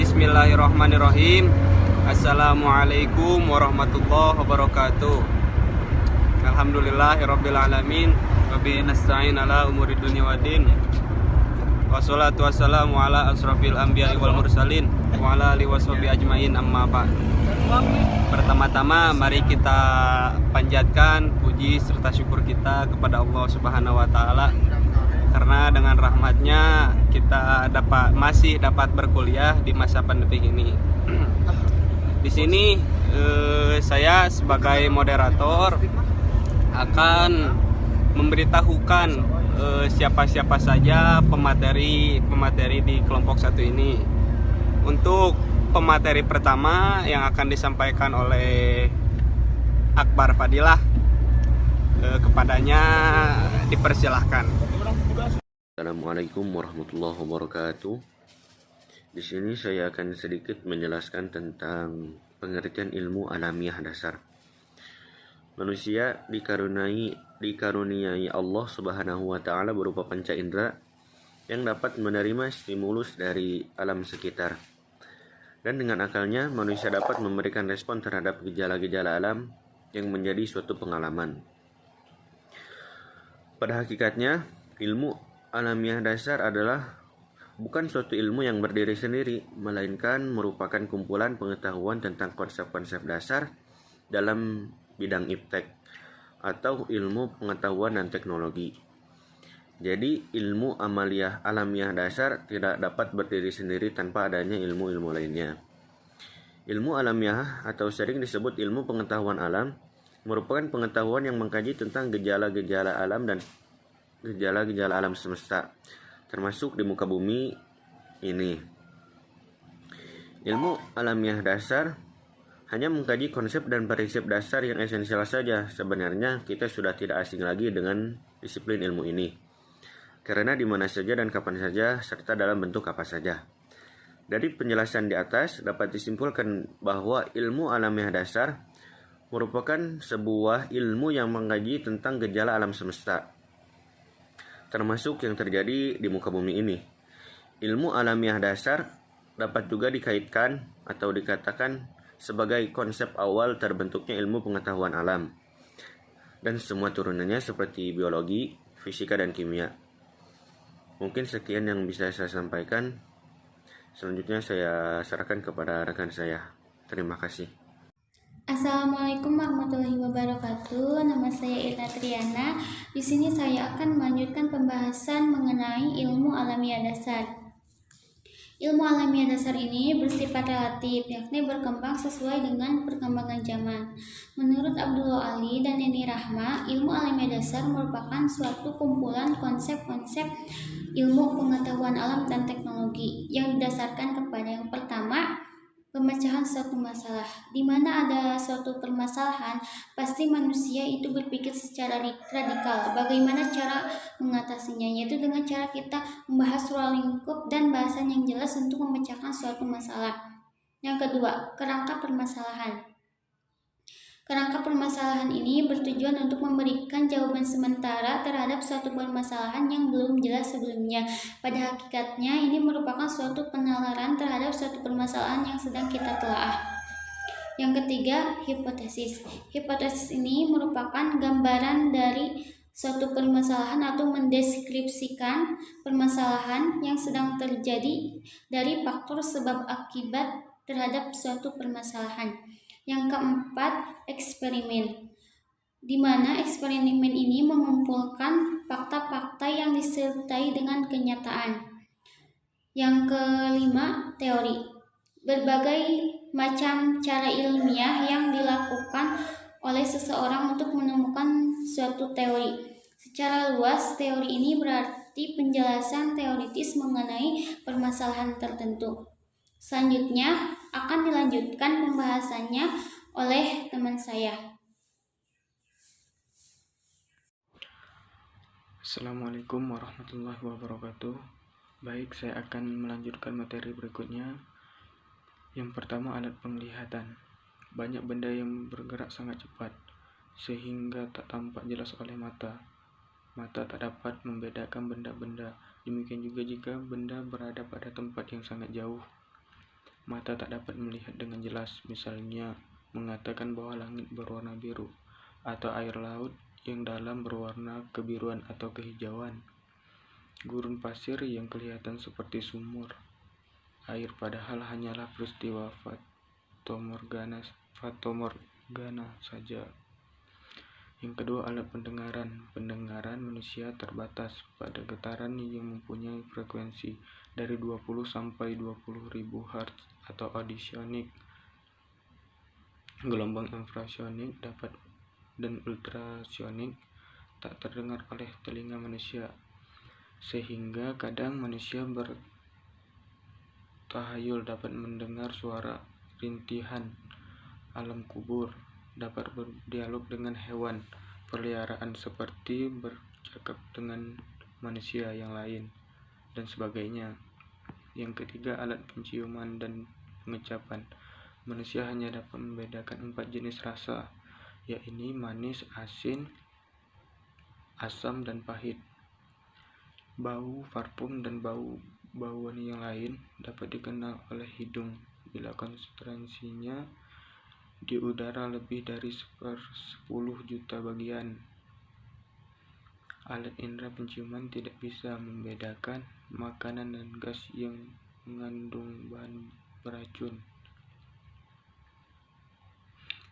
Bismillahirrahmanirrahim. Assalamualaikum warahmatullahi wabarakatuh. Alhamdulillahirabbil alamin wa bihi nasta'in ala umuri dunya waddin. Wassalatu wassalamu ala asrofil anbiya'i wal mursalin wa ala alihi washabihi ajmain, amma ba'd. Pertama-tama mari kita panjatkan puji serta syukur kita kepada Allah Subhanahu wa taala, karena dengan rahmatnya kita masih dapat berkuliah di masa pandemi ini. Di sini saya sebagai moderator akan memberitahukan siapa-siapa saja pemateri di kelompok 1 ini. Untuk pemateri pertama yang akan disampaikan oleh Akbar Fadilah, kepadanya dipersilahkan. Assalamualaikum warahmatullahi wabarakatuh. Di sini saya akan sedikit menjelaskan tentang pengertian ilmu alamiah dasar. Manusia dikaruniai Allah Subhanahu wa taala berupa panca indera yang dapat menerima stimulus dari alam sekitar. Dan dengan akalnya manusia dapat memberikan respon terhadap gejala-gejala alam yang menjadi suatu pengalaman. Pada hakikatnya, ilmu alamiah dasar adalah bukan suatu ilmu yang berdiri sendiri, melainkan merupakan kumpulan pengetahuan tentang konsep-konsep dasar dalam bidang iptek atau ilmu pengetahuan dan teknologi. Jadi, ilmu alamiah dasar tidak dapat berdiri sendiri tanpa adanya ilmu-ilmu lainnya. Ilmu alamiah atau sering disebut ilmu pengetahuan alam merupakan pengetahuan yang mengkaji tentang gejala-gejala alam dan gejala-gejala alam semesta, termasuk di muka bumi ini. Ilmu alamiah dasar hanya mengkaji konsep dan prinsip dasar yang esensial saja. Sebenarnya kita sudah tidak asing lagi dengan disiplin ilmu ini, karena di mana saja dan kapan saja serta dalam bentuk apa saja. Dari penjelasan di atas dapat disimpulkan bahwa ilmu alamiah dasar merupakan sebuah ilmu yang mengkaji tentang gejala alam semesta, termasuk yang terjadi di muka bumi ini. Ilmu alamiah dasar dapat juga dikaitkan atau dikatakan sebagai konsep awal terbentuknya ilmu pengetahuan alam dan semua turunannya seperti biologi, fisika, dan kimia. Mungkin sekian yang bisa saya sampaikan. Selanjutnya saya serahkan kepada rekan saya. Terima kasih. Assalamualaikum warahmatullahi wabarakatuh. Nama saya Irna Triana. Di sini saya akan melanjutkan pembahasan mengenai ilmu alamiah dasar. Ilmu alamiah dasar ini bersifat relatif, yakni berkembang sesuai dengan perkembangan zaman. Menurut Abdullah Ali dan Eni Rahma, ilmu alamiah dasar merupakan suatu kumpulan konsep-konsep ilmu pengetahuan alam dan teknologi yang didasarkan kepada yang pertama, pemecahan suatu masalah. Di mana ada suatu permasalahan, pasti manusia itu berpikir secara radikal. Bagaimana cara mengatasinya? Yaitu dengan cara kita membahas ruang lingkup dan bahasan yang jelas untuk memecahkan suatu masalah. Yang kedua, kerangka permasalahan. Kerangka permasalahan ini bertujuan untuk memberikan jawaban sementara terhadap suatu permasalahan yang belum jelas sebelumnya. Pada hakikatnya, ini merupakan suatu penalaran terhadap suatu permasalahan yang sedang kita telaah. Yang ketiga, hipotesis. Hipotesis ini merupakan gambaran dari suatu permasalahan atau mendeskripsikan permasalahan yang sedang terjadi dari faktor sebab akibat terhadap suatu permasalahan. Yang keempat, eksperimen, di mana eksperimen ini mengumpulkan fakta-fakta yang disertai dengan kenyataan. Yang kelima, teori, berbagai macam cara ilmiah yang dilakukan oleh seseorang untuk menemukan suatu teori. Secara luas, teori ini berarti penjelasan teoritis mengenai permasalahan tertentu. Selanjutnya akan dilanjutkan pembahasannya oleh teman saya. Assalamualaikum warahmatullahi wabarakatuh. Baik, saya akan melanjutkan materi berikutnya. Yang pertama, alat penglihatan. Banyak benda yang bergerak sangat cepat sehingga tak tampak jelas oleh mata. Mata tak dapat membedakan benda-benda. Demikian juga jika benda berada pada tempat yang sangat jauh. mata tak dapat melihat dengan jelas, misalnya mengatakan bahwa langit berwarna biru, atau air laut yang dalam berwarna kebiruan atau kehijauan. Gurun pasir yang kelihatan seperti sumur air padahal hanyalah peristiwa fatomorgana saja. Yang kedua, alat pendengaran. Pendengaran manusia terbatas pada getaran yang mempunyai frekuensi dari 20 sampai 20.000 Hz atau audiosonik. Gelombang infrasonik dan ultrasonik tak terdengar oleh telinga manusia, sehingga kadang manusia bertahayul dapat mendengar suara rintihan alam kubur, dapat berdialog dengan hewan peliharaan seperti bercakap dengan manusia yang lain, dan sebagainya. Yang ketiga, alat penciuman dan pengecapan. Manusia hanya dapat membedakan 4 jenis rasa, yaitu manis, asin, asam, dan pahit. Bau, parfum, dan bau-bauan yang lain dapat dikenal oleh hidung bila konsentrasinya di udara lebih dari 10 juta bagian. Alat indera penciuman tidak bisa membedakan makanan dan gas yang mengandung bahan beracun.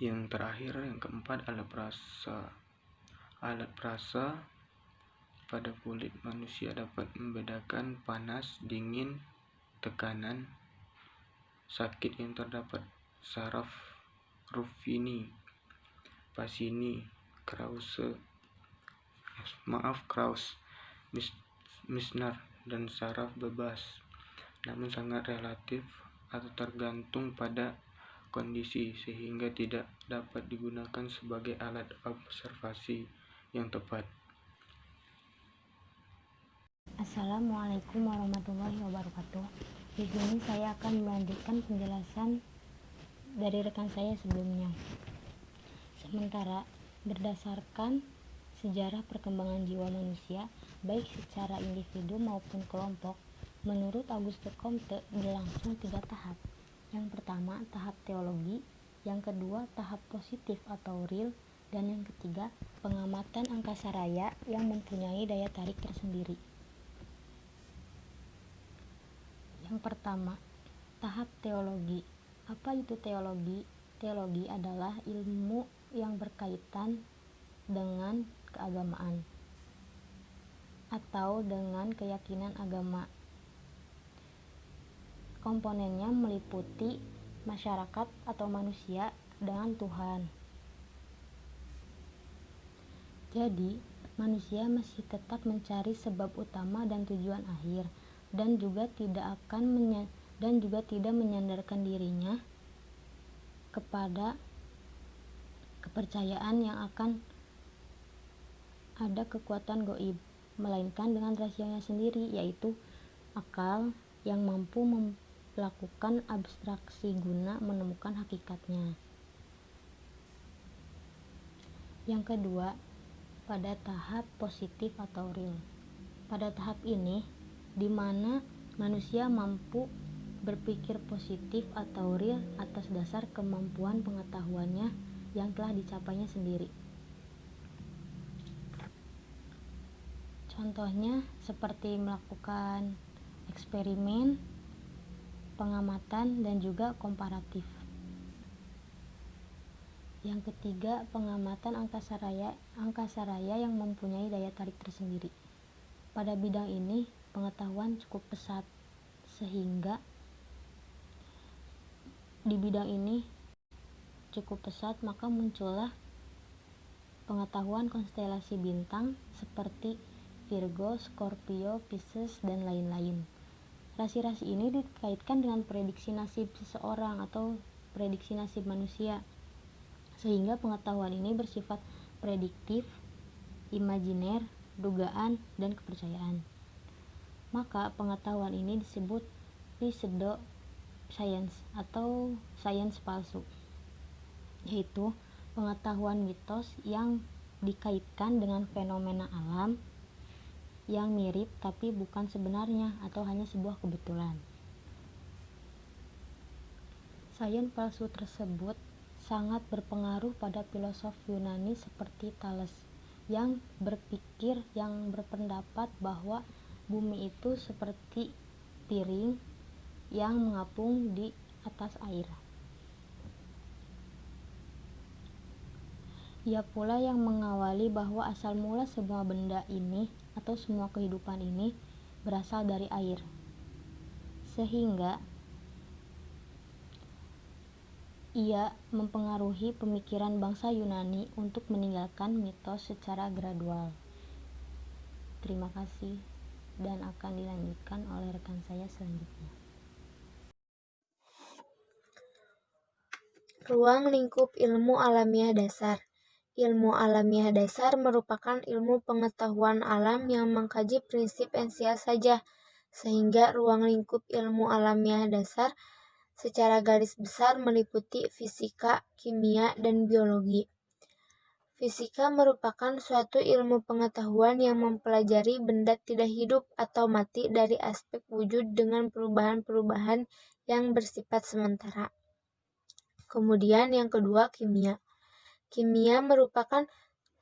Yang terakhir, yang keempat, alat perasa. Alat perasa pada kulit manusia dapat membedakan panas, dingin, tekanan, sakit yang terdapat saraf Ruffini, Pacini, Krause, Meissner, dan saraf bebas, namun sangat relatif atau tergantung pada kondisi sehingga tidak dapat digunakan sebagai alat observasi yang tepat. Assalamualaikum warahmatullahi wabarakatuh. Di sini saya akan melanjutkan penjelasan dari rekan saya sebelumnya. Sementara berdasarkan sejarah perkembangan jiwa manusia, baik secara individu maupun kelompok, menurut Auguste Comte berlangsung 3 tahap. Yang pertama, tahap teologi, yang kedua, tahap positif atau real, dan yang ketiga, pengamatan angkasa raya yang mempunyai daya tarik tersendiri. Yang pertama, tahap teologi. Apa itu teologi? Teologi adalah ilmu yang berkaitan dengan keagamaan atau dengan keyakinan agama. Komponennya meliputi masyarakat atau manusia dengan Tuhan. Jadi, manusia masih tetap mencari sebab utama dan tujuan akhir, dan juga tidak menyandarkan dirinya kepada kepercayaan yang akan ada kekuatan gaib, melainkan dengan rasionya sendiri, yaitu akal yang mampu melakukan abstraksi guna menemukan hakikatnya. Yang kedua, pada tahap positif atau real. Pada tahap ini, di mana manusia mampu berpikir positif atau real atas dasar kemampuan pengetahuannya yang telah dicapainya sendiri. Contohnya seperti melakukan eksperimen, pengamatan, dan juga komparatif. Yang ketiga, pengamatan angkasa raya yang mempunyai daya tarik tersendiri. Pada bidang ini, pengetahuan cukup pesat, sehingga di bidang ini cukup pesat, maka muncullah pengetahuan konstelasi bintang seperti Virgo, Scorpio, Pisces, dan lain-lain. Rasi-rasi ini dikaitkan dengan prediksi nasib seseorang atau prediksi nasib manusia, sehingga pengetahuan ini bersifat prediktif, imajiner, dugaan, dan kepercayaan. Maka pengetahuan ini disebut pseudo science atau sains palsu, yaitu pengetahuan mitos yang dikaitkan dengan fenomena alam yang mirip tapi bukan sebenarnya atau hanya sebuah kebetulan. Sains palsu tersebut sangat berpengaruh pada filosof Yunani seperti Thales yang berpendapat bahwa bumi itu seperti piring yang mengapung di atas air. Ia pula yang mengawali bahwa asal mula semua benda ini atau semua kehidupan ini berasal dari air. Sehingga ia mempengaruhi pemikiran bangsa Yunani untuk meninggalkan mitos secara gradual. Terima kasih dan akan dilanjutkan oleh rekan saya selanjutnya. Ruang lingkup ilmu alamiah dasar. Ilmu alamiah dasar merupakan ilmu pengetahuan alam yang mengkaji prinsip ensial saja, sehingga ruang lingkup ilmu alamiah dasar secara garis besar meliputi fisika, kimia, dan biologi. Fisika merupakan suatu ilmu pengetahuan yang mempelajari benda tidak hidup atau mati dari aspek wujud dengan perubahan-perubahan yang bersifat sementara. Kemudian yang kedua, kimia. Kimia merupakan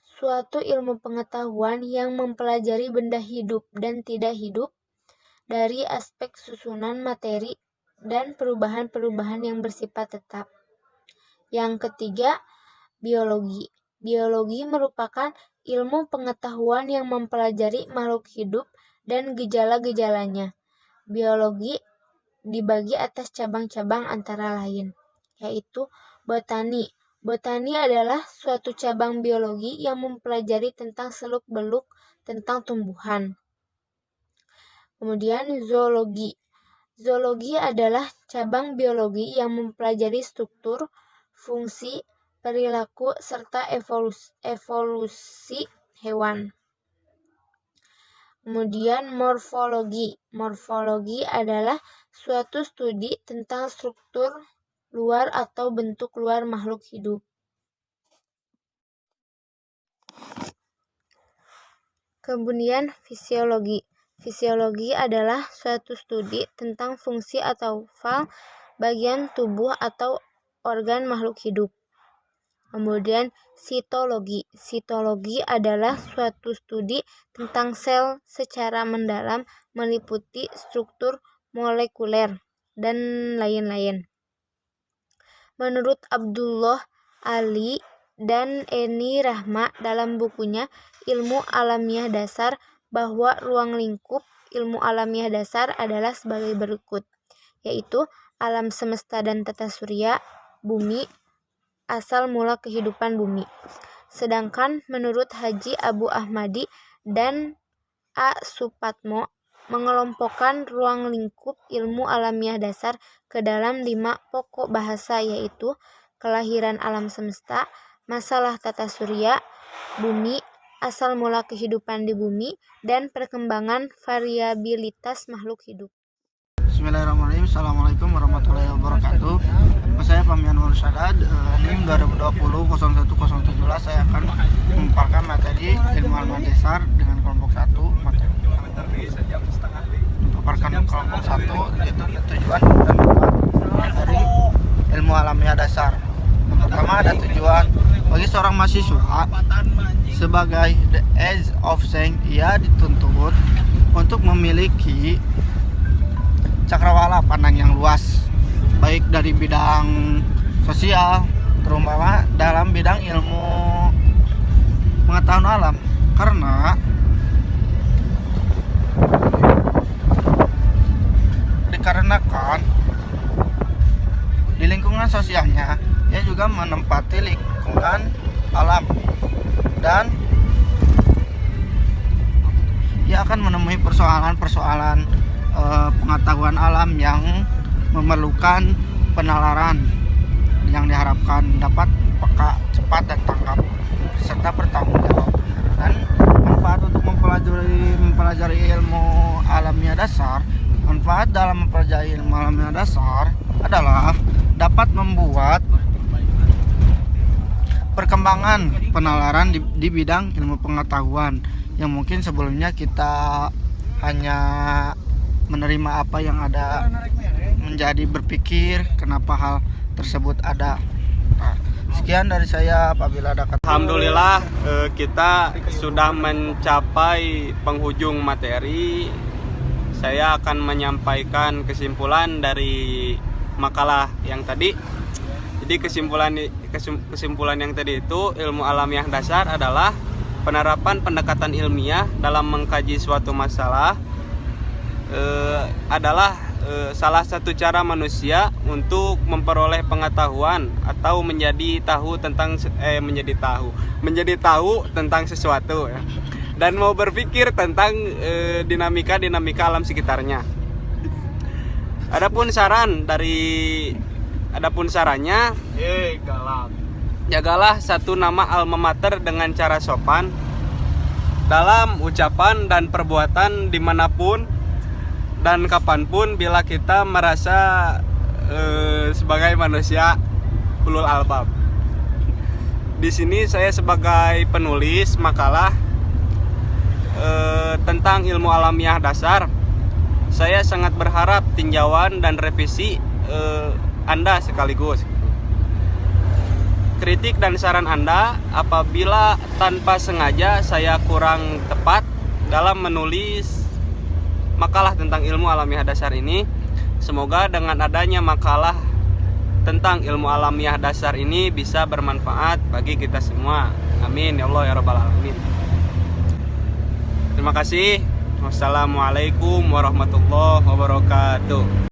suatu ilmu pengetahuan yang mempelajari benda hidup dan tidak hidup dari aspek susunan materi dan perubahan-perubahan yang bersifat tetap. Yang ketiga, biologi. Biologi merupakan ilmu pengetahuan yang mempelajari makhluk hidup dan gejala-gejalanya. Biologi dibagi atas cabang-cabang antara lain, yaitu botani. Botani adalah suatu cabang biologi yang mempelajari tentang seluk-beluk tentang tumbuhan. Kemudian zoologi. Zoologi adalah cabang biologi yang mempelajari struktur, fungsi, perilaku, serta evolusi hewan. Kemudian morfologi. Morfologi adalah suatu studi tentang struktur luar atau bentuk luar makhluk hidup. Kemudian fisiologi. Fisiologi adalah suatu studi tentang fungsi atau fal bagian tubuh atau organ makhluk hidup. Kemudian sitologi. Sitologi adalah suatu studi tentang sel secara mendalam meliputi struktur molekuler dan lain-lain. Menurut Abdullah Ali dan Eni Rahma dalam bukunya Ilmu Alamiah Dasar, bahwa ruang lingkup ilmu alamiah dasar adalah sebagai berikut, yaitu alam semesta dan tata surya, bumi, asal mula kehidupan bumi. Sedangkan menurut Haji Abu Ahmadi dan A. Supatmo, mengelompokkan ruang lingkup ilmu alamiah dasar ke dalam 5 pokok bahasa, yaitu kelahiran alam semesta, masalah tata surya, bumi, asal mula kehidupan di bumi, dan perkembangan variabilitas makhluk hidup. Bismillahirrahmanirrahim. Assalamualaikum warahmatullahi wabarakatuh. Saya Pamian Mursadad, NIM 2020-01-017. Saya akan memaparkan materi ilmu alamiah dasar dengan kelompok 1. Memaparkan kelompok 1 yaitu tujuan dan manfaat dari ilmu alamiah dasar. Yang pertama ada tujuan bagi seorang mahasiswa sebagai the age of saying, ia dituntut untuk memiliki cakrawala pandang yang luas, baik dari bidang sosial, terutama dalam bidang ilmu pengetahuan alam, karena dikarenakan di lingkungan sosialnya ia juga menempati lingkungan alam dan ia akan menemui persoalan-persoalan pengetahuan alam yang memerlukan penalaran yang diharapkan dapat peka, cepat, dan tangkap serta bertanggung jawab. Dan manfaat untuk mempelajari ilmu alamiah dasar, manfaat dalam mempelajari ilmu alamiah dasar adalah dapat membuat perkembangan penalaran di bidang ilmu pengetahuan yang mungkin sebelumnya kita hanya menerima apa yang ada menjadi berpikir kenapa hal tersebut ada. Nah, sekian dari saya. Apabila ada kata, Alhamdulillah kita sudah mencapai penghujung materi. Saya akan menyampaikan kesimpulan dari makalah yang tadi. Jadi kesimpulan yang tadi itu, ilmu alamiah dasar adalah penerapan pendekatan ilmiah dalam mengkaji suatu masalah adalah salah satu cara manusia untuk memperoleh pengetahuan atau menjadi tahu tentang sesuatu ya. Dan mau berpikir tentang dinamika alam sekitarnya. Adapun sarannya, jagalah satu nama alma mater dengan cara sopan dalam ucapan dan perbuatan dimanapun dan kapanpun bila kita merasa sebagai manusia ulul albab. Di sini saya sebagai penulis makalah tentang ilmu alamiah dasar, saya sangat berharap tinjauan dan revisi Anda sekaligus. Kritik dan saran Anda apabila tanpa sengaja saya kurang tepat dalam menulis makalah tentang ilmu alamiah dasar ini. Semoga dengan adanya makalah tentang ilmu alamiah dasar ini bisa bermanfaat bagi kita semua. Amin ya Allah ya Rabbal Alamin. Terima kasih. Wassalamualaikum warahmatullahi wabarakatuh.